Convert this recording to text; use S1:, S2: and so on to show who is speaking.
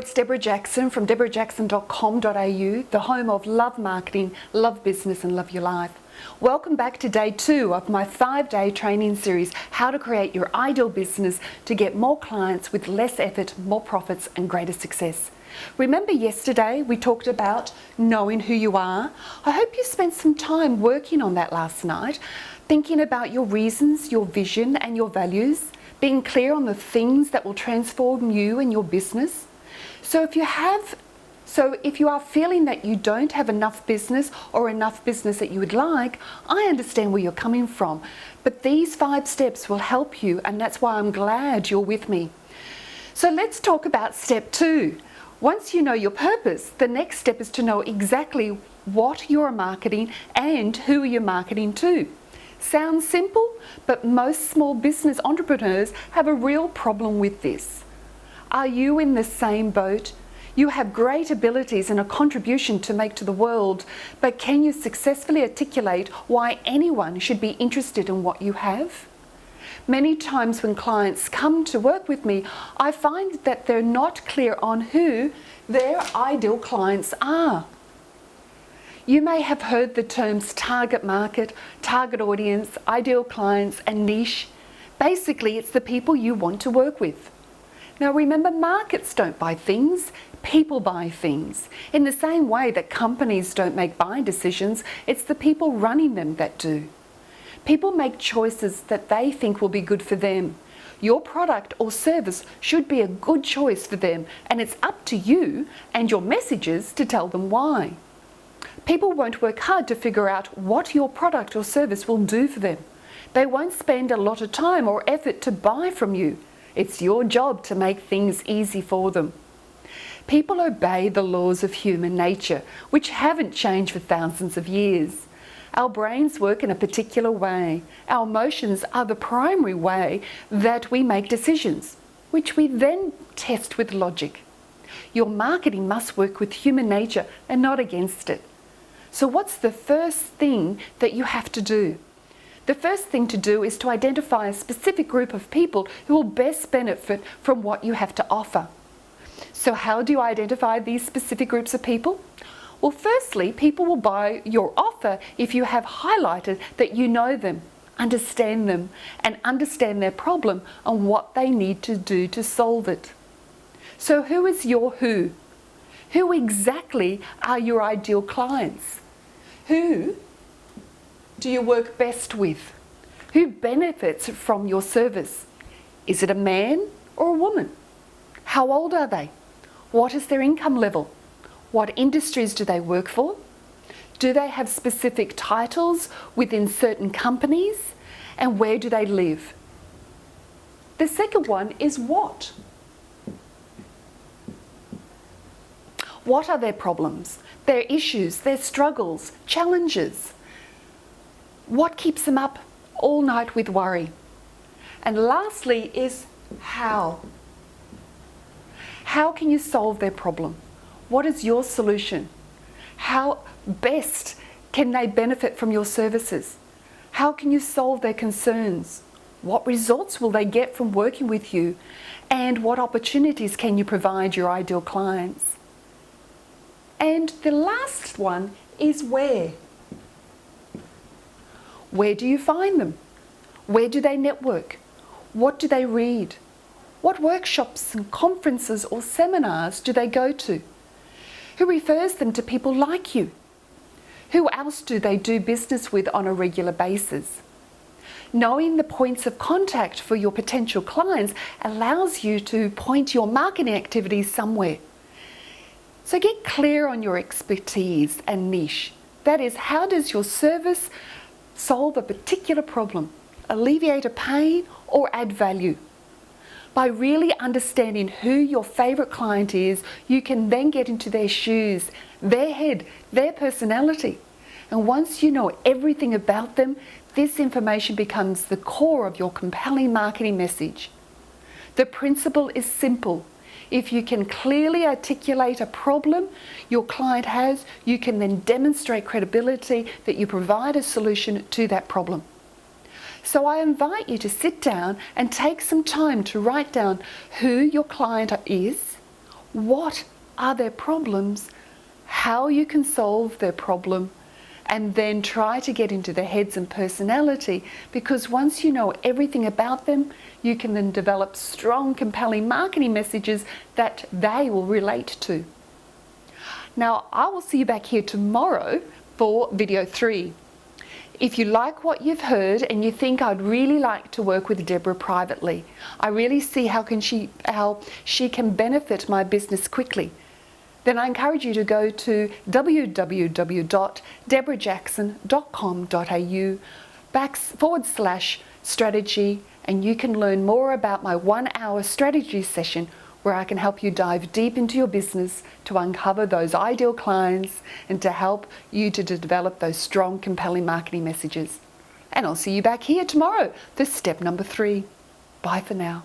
S1: it's Deborah Jackson from deborahjackson.com.au, the home of Love Marketing, Love Business and Love Your Life. Welcome back to day 2 of my 5-day training series, How to Create Your Ideal Business to Get More Clients with Less Effort, More Profits and Greater Success. Remember yesterday we talked about knowing who you are? I hope you spent some time working on that last night, thinking about your reasons, your vision and your values, being clear on the things that will transform you and your business. So if you are feeling that you don't have enough business or enough business that you would like, I understand where you're coming from. But these 5 steps will help you, and that's why I'm glad you're with me. So let's talk about step 2. Once you know your purpose, the next step is to know exactly what you're marketing and who you're marketing to. Sounds simple, but most small business entrepreneurs have a real problem with this. Are you in the same boat? You have great abilities and a contribution to make to the world, but can you successfully articulate why anyone should be interested in what you have? Many times when clients come to work with me, I find that they're not clear on who their ideal clients are. You may have heard the terms target market, target audience, ideal clients and niche. Basically, it's the people you want to work with. Now remember, markets don't buy things, people buy things. In the same way that companies don't make buying decisions, it's the people running them that do. People make choices that they think will be good for them. Your product or service should be a good choice for them, and it's up to you and your messages to tell them why. People won't work hard to figure out what your product or service will do for them. They won't spend a lot of time or effort to buy from you. It's your job to make things easy for them. People obey the laws of human nature, which haven't changed for thousands of years. Our brains work in a particular way. Our emotions are the primary way that we make decisions, which we then test with logic. Your marketing must work with human nature and not against it. So what's the first thing that you have to do? The first thing to do is to identify a specific group of people who will best benefit from what you have to offer. So how do you identify these specific groups of people? Well, firstly, people will buy your offer if you have highlighted that you know them, understand them, and understand their problem and what they need to do to solve it. So who is your who? Who exactly are your ideal clients? Who do you work best with? Who benefits from your service? Is it a man or a woman? How old are they? What is their income level? What industries do they work for? Do they have specific titles within certain companies? And where do they live? The second one is what? What are their problems, their issues, their struggles, challenges? What keeps them up all night with worry? And lastly is how. How can you solve their problem? What is your solution? How best can they benefit from your services? How can you solve their concerns? What results will they get from working with you? And what opportunities can you provide your ideal clients? And the last one is where. Where do you find them? Where do they network? What do they read? What workshops and conferences or seminars do they go to? Who refers them to people like you? Who else do they do business with on a regular basis? Knowing the points of contact for your potential clients allows you to point your marketing activities somewhere. So get clear on your expertise and niche. That is, how does your service solve a particular problem, alleviate a pain, or add value? By really understanding who your favourite client is, you can then get into their shoes, their head, their personality. And once you know everything about them, this information becomes the core of your compelling marketing message. The principle is simple. If you can clearly articulate a problem your client has, you can then demonstrate credibility that you provide a solution to that problem. So I invite you to sit down and take some time to write down who your client is, what are their problems, how you can solve their problem, and then try to get into their heads and personality, because once you know everything about them, you can then develop strong, compelling marketing messages that they will relate to. Now, I will see you back here tomorrow for video 3. If you like what you've heard and you think I'd really like to work with Deborah privately, I really see how she can benefit my business quickly, then I encourage you to go to www.deborahjackson.com.au/strategy, and you can learn more about my 1-hour strategy session where I can help you dive deep into your business to uncover those ideal clients and to help you to develop those strong, compelling marketing messages. And I'll see you back here tomorrow for step number 3. Bye for now.